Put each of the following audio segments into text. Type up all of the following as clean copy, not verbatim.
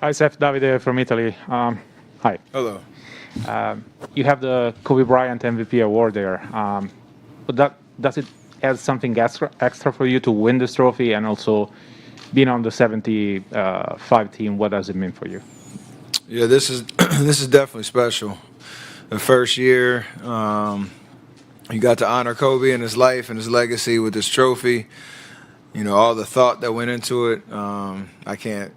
Hi, Steph. Davide from Italy. Hi. Hello. You have the Kobe Bryant MVP award there. But does it add something extra for you to win this trophy, and also being on the 75 team? What does it mean for you? Yeah, this is this is definitely special. The first year, you got to honor Kobe and his life and his legacy with this trophy. You know, all the thought that went into it. I can't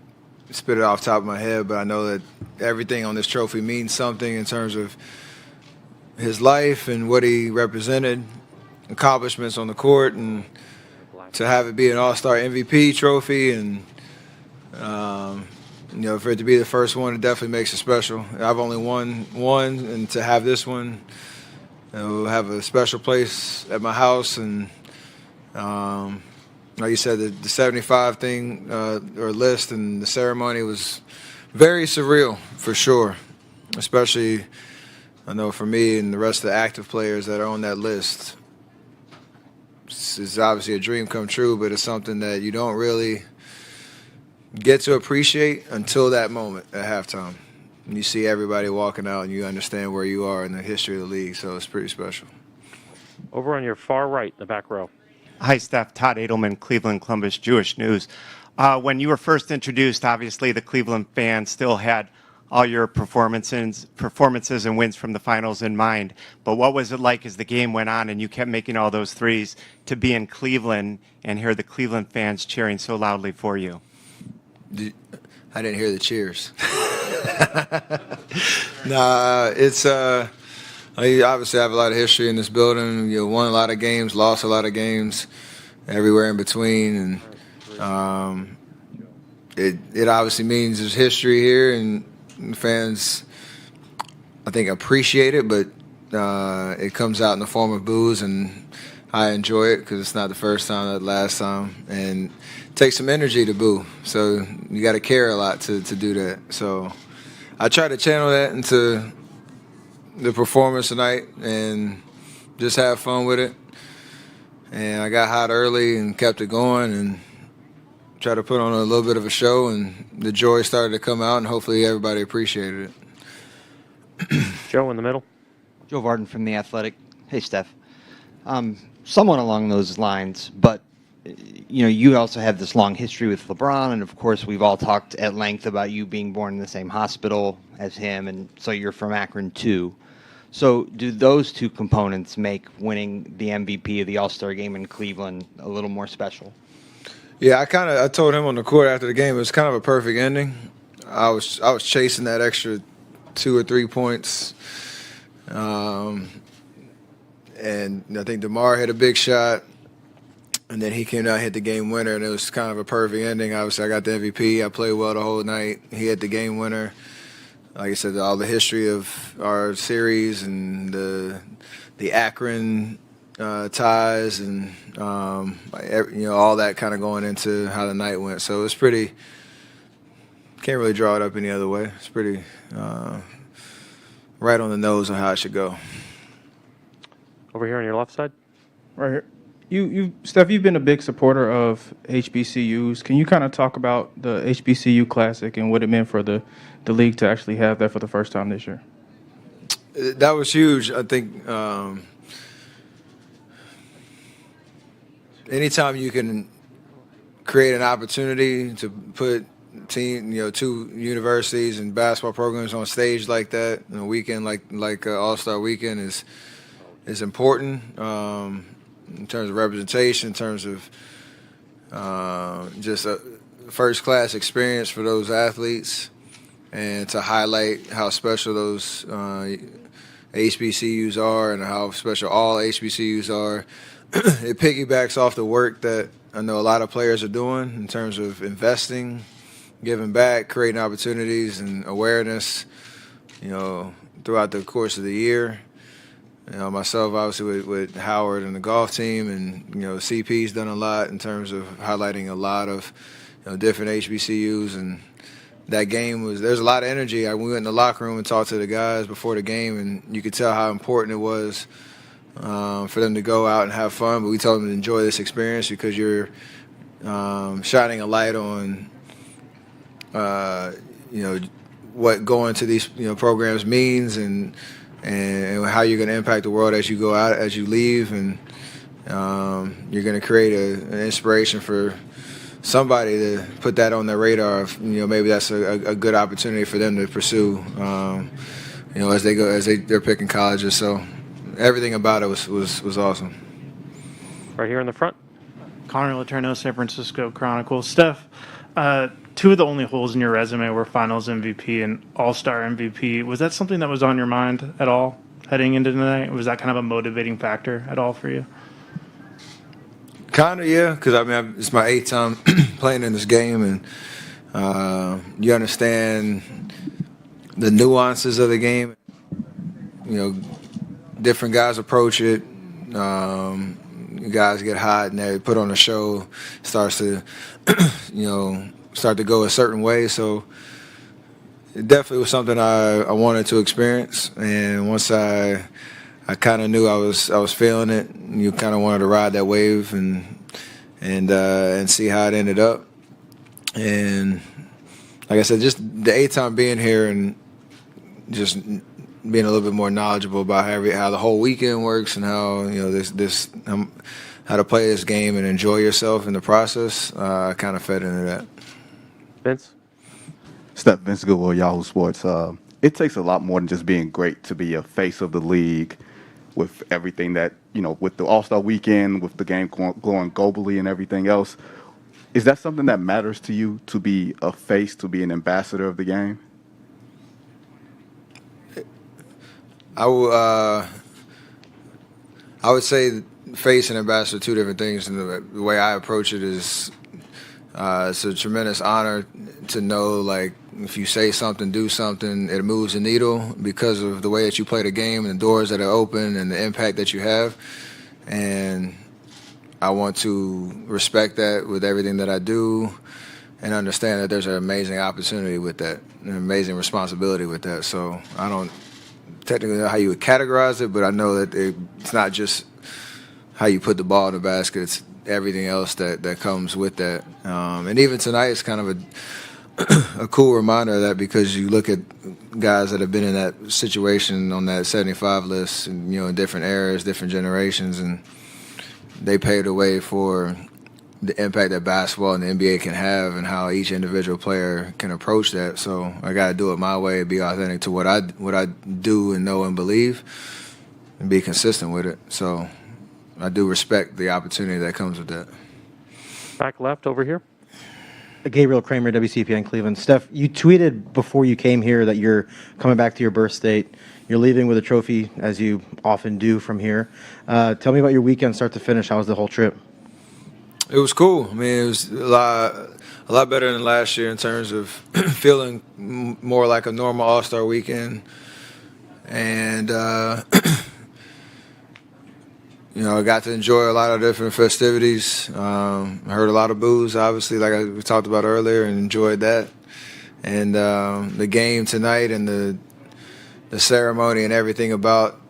spit it off the top of my head, but I know that everything on this trophy means something in terms of his life and what he represented, accomplishments on the court, and to have it be an All-Star MVP trophy, and you know, for it to be the first one, it definitely makes it special. I've only won one, and to have this one, it will have a special place at my house. And like you said, the 75 thing or list and the ceremony was very surreal for sure, especially I know for me and the rest of the active players that are on that list. It's obviously a dream come true, but it's something that you don't really get to appreciate until that moment at halftime. And you see everybody walking out and you understand where you are in the history of the league, so it's pretty special. Over on your far right, the back row. Hi, Steph. Todd Edelman, Cleveland Columbus Jewish News. When you were first introduced, obviously the Cleveland fans still had all your performances and wins from the finals in mind. But what was it like as the game went on and you kept making all those threes to be in Cleveland and hear the Cleveland fans cheering so loudly for you? I didn't hear the cheers. Nah, it's I obviously have a lot of history in this building. You know, won a lot of games, lost a lot of games, everywhere in between, and it obviously means there's history here, and fans, I think, appreciate it, but it comes out in the form of boos, and I enjoy it because it's not the first time, not the last time, and it takes some energy to boo. So you got to care a lot to do that. So I try to channel that into the performance tonight and just have fun with it. And I got hot early and kept it going and tried to put on a little bit of a show, and the joy started to come out, and hopefully everybody appreciated it. Joe in the middle. Joe Varden from The Athletic. Hey, Steph. Somewhat along those lines, but you know, you also have this long history with LeBron, and of course we've all talked at length about you being born in the same hospital as him, and so you're from Akron too. So do those two components make winning the MVP of the All-Star game in Cleveland a little more special? Yeah, I told him on the court after the game it was kind of a perfect ending. I was chasing that extra 2 or 3 points, and I think DeMar hit a big shot, and then he came out and hit the game winner, and it was kind of a perfect ending. Obviously, I got the MVP. I played well the whole night. He hit the game winner. Like I said, all the history of our series and the Akron ties and you know, all that kind of going into how the night went. So it's pretty. Can't really draw it up any other way. It's pretty right on the nose on how it should go. Over here on your left side. Right here. Steph, you've been a big supporter of HBCUs. Can you kind of talk about the HBCU Classic and what it meant for the league to actually have that for the first time this year? That was huge. I think anytime you can create an opportunity to put two universities and basketball programs on stage like that in a weekend like All-Star Weekend is important. In terms of representation, in terms of just a first-class experience for those athletes, and to highlight how special those HBCUs are and how special all HBCUs are. It piggybacks off the work that I know a lot of players are doing in terms of investing, giving back, creating opportunities and awareness, you know, throughout the course of the year. You know, myself, obviously, with Howard and the golf team, and, you know, CP's done a lot in terms of highlighting a lot of, you know, different HBCUs. And that game there's a lot of energy. We went in the locker room and talked to the guys before the game, and you could tell how important it was for them to go out and have fun. But we told them to enjoy this experience because you're shining a light on what going to these programs means and how you're going to impact the world as you go out, as you leave, and you're going to create an inspiration for somebody to put that on their radar. Maybe that's a good opportunity for them to pursue. As they're picking colleges. So everything about it was awesome. Right here in the front. Connor Letourneau, San Francisco Chronicle. Steph, two of the only holes in your resume were Finals MVP and All-Star MVP. Was that something that was on your mind at all heading into tonight? Was that kind of a motivating factor at all for you? Kind of, yeah, because it's my 8th time playing in this game, and you understand the nuances of the game. Different guys approach it. Guys get hot and they put on a show. Starts to, start to go a certain way. So it definitely was something I wanted to experience. And once I kind of knew I was feeling it, you kind of wanted to ride that wave and see how it ended up. And like I said, just the 8th time being here and just being a little bit more knowledgeable about how the whole weekend works and how how to play this game and enjoy yourself in the process. I kind of fed into that. Vince? Steph, Vince Goodwill, Yahoo Sports. It takes a lot more than just being great to be a face of the league with everything that, with the All-Star weekend, with the game going globally and everything else. Is that something that matters to you, to be a face, to be an ambassador of the game? I would say face and ambassador are two different things, and the way I approach it is it's a tremendous honor to know, like, if you say something, do something, it moves the needle because of the way that you play the game and the doors that are open and the impact that you have. And I want to respect that with everything that I do and understand that there's an amazing opportunity with that, an amazing responsibility with that. So I don't technically know how you would categorize it, but I know that it's not just how you put the ball in the basket, it's everything else that comes with that. And even tonight, it's kind of a cool reminder of that, because you look at guys that have been in that situation on that 75 list and, in different eras, different generations, and they paved the way for the impact that basketball and the NBA can have and how each individual player can approach that. So I got to do it my way, be authentic to what I do and know and believe, and be consistent with it. So I do respect the opportunity that comes with that. Back left over here. Gabriel Kramer, WCPN Cleveland. Steph, you tweeted before you came here that you're coming back to your birth state. You're leaving with a trophy, as you often do from here. Tell me about your weekend, start to finish. How was the whole trip? It was cool. It was a lot better than last year in terms of feeling more like a normal All-Star weekend. And, I got to enjoy a lot of different festivities. I heard a lot of boos, obviously, like we talked about earlier, and enjoyed that. And the game tonight and the ceremony and everything about,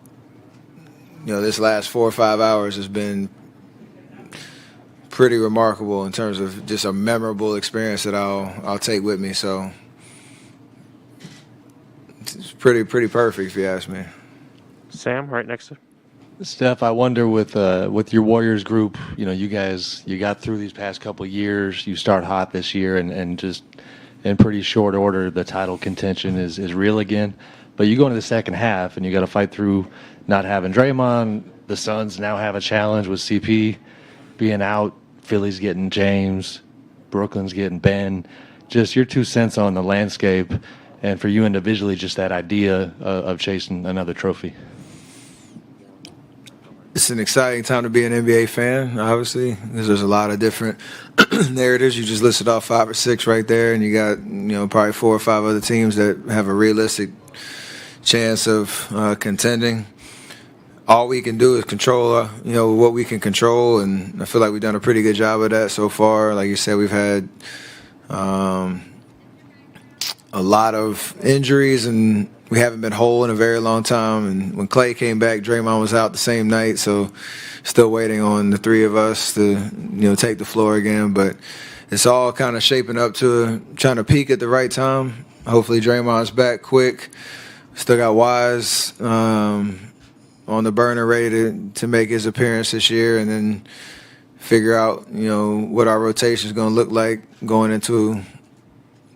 this last 4 or 5 hours has been pretty remarkable in terms of just a memorable experience that I'll take with me. So it's pretty perfect, if you ask me. Sam, right next to. Steph, I wonder with your Warriors group, you guys, you got through these past couple of years. You start hot this year, and just in pretty short order, the title contention is real again. But you go into the second half, and you got to fight through not having Draymond. The Suns now have a challenge with CP being out. Philly's getting James. Brooklyn's getting Ben. Just your 2 cents on the landscape, and for you individually, just that idea of chasing another trophy. It's an exciting time to be an NBA fan, obviously, because there's a lot of different narratives. You just listed off 5 or 6 right there, and you got probably 4 or 5 other teams that have a realistic chance of contending. All we can do is control, what we can control, and I feel like we've done a pretty good job of that so far. Like you said, we've had a lot of injuries, and we haven't been whole in a very long time. And when Clay came back, Draymond was out the same night, so still waiting on the 3 of us to, take the floor again. But it's all kind of shaping up to trying to peak at the right time. hopefully Draymond's back quick. Still got Wise on the burner, ready to make his appearance this year, and then figure out, what our rotation is going to look like going into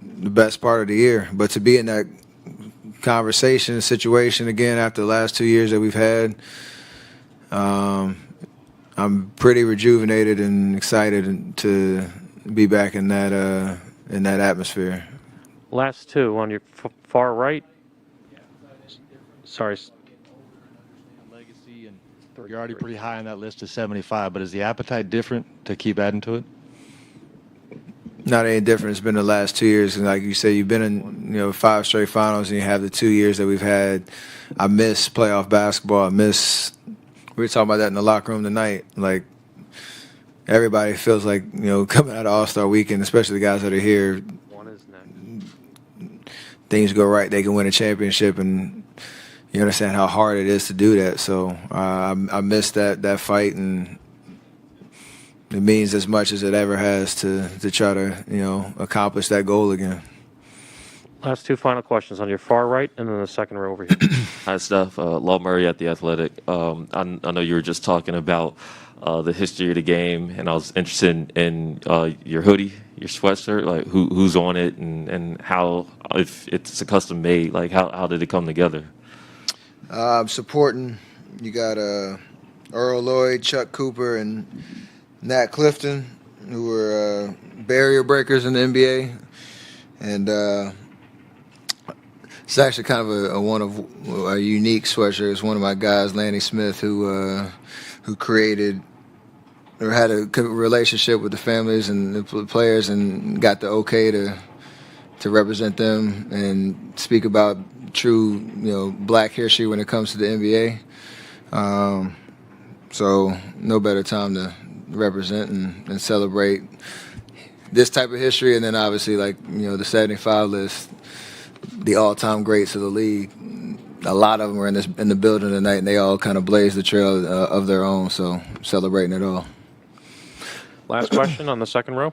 the best part of the year. But to be in that conversation situation again after the last 2 years that we've had, I'm pretty rejuvenated and excited to be back in that atmosphere. Last two on your far right. Sorry. Legacy, and you're already pretty high on that list of 75, but is the appetite different to keep adding to it? Not any different. It's been the last 2 years, and like you said, you've been in 5 straight finals, and you have the 2 years that we've had. I miss playoff basketball. We were talking about that in the locker room tonight. Like, everybody feels like, coming out of All-Star Weekend, especially the guys that are here, One is next. things go right, they can win a championship, and you understand how hard it is to do that. So I miss that fight, and it means as much as it ever has to try to, accomplish that goal again. Last two final questions on your far right, and then the second row over here. Hi, Steph. Law Murray at The Athletic. I know you were just talking about the history of the game, and I was interested in your hoodie, your sweatshirt, like who's on it, and how, if it's a custom made, like how did it come together? Supporting, you got Earl Lloyd, Chuck Cooper, and Nat Clifton, who were barrier breakers in the NBA, and it's actually kind of a unique sweatshirt. It's one of my guys, Lanny Smith, who created or had a relationship with the families and the players, and got the okay to represent them and speak about true, black history when it comes to the NBA. So no better time to represent and celebrate this type of history, and then obviously, like, the 75 list, the all-time greats of the league. A lot of them were in the building tonight, and they all kind of blazed the trail of their own. So celebrating it all. Last question on the second row.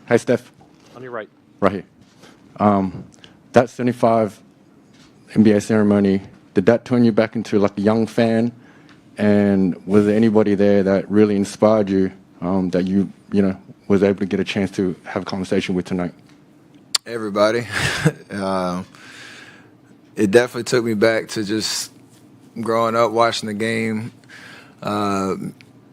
Hey, Steph. On your right. Right here. That 75 NBA ceremony, did that turn you back into like a young fan? And was there anybody there that really inspired you, that you was able to get a chance to have a conversation with tonight? Everybody. It definitely took me back to just growing up, watching the game.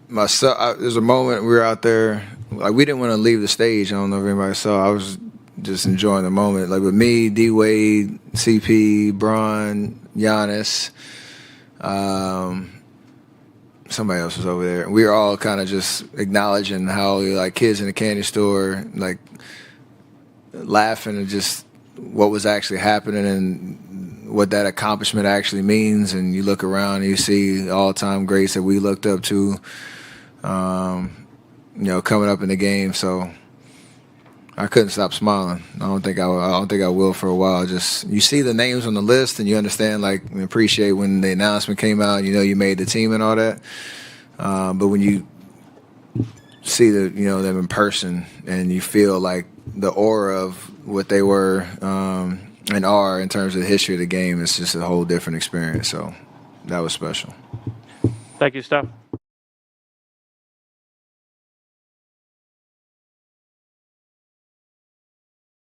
There's a moment we were out there, like, we didn't want to leave the stage. I don't know if anybody saw. I was just enjoying the moment. Like, with me, D-Wade, CP, Bron, Giannis, somebody else was over there. We were all kind of just acknowledging how, like, kids in the candy store, like, laughing at just what was actually happening and what that accomplishment actually means. And you look around and you see all-time greats that we looked up to, coming up in the game. So I couldn't stop smiling. I don't think I will for a while. Just, you see the names on the list and you understand, like, and appreciate when the announcement came out. You made the team and all that. But when you see them in person and you feel like the aura of what they were and are in terms of the history of the game, it's just a whole different experience. So that was special. Thank you, Steph.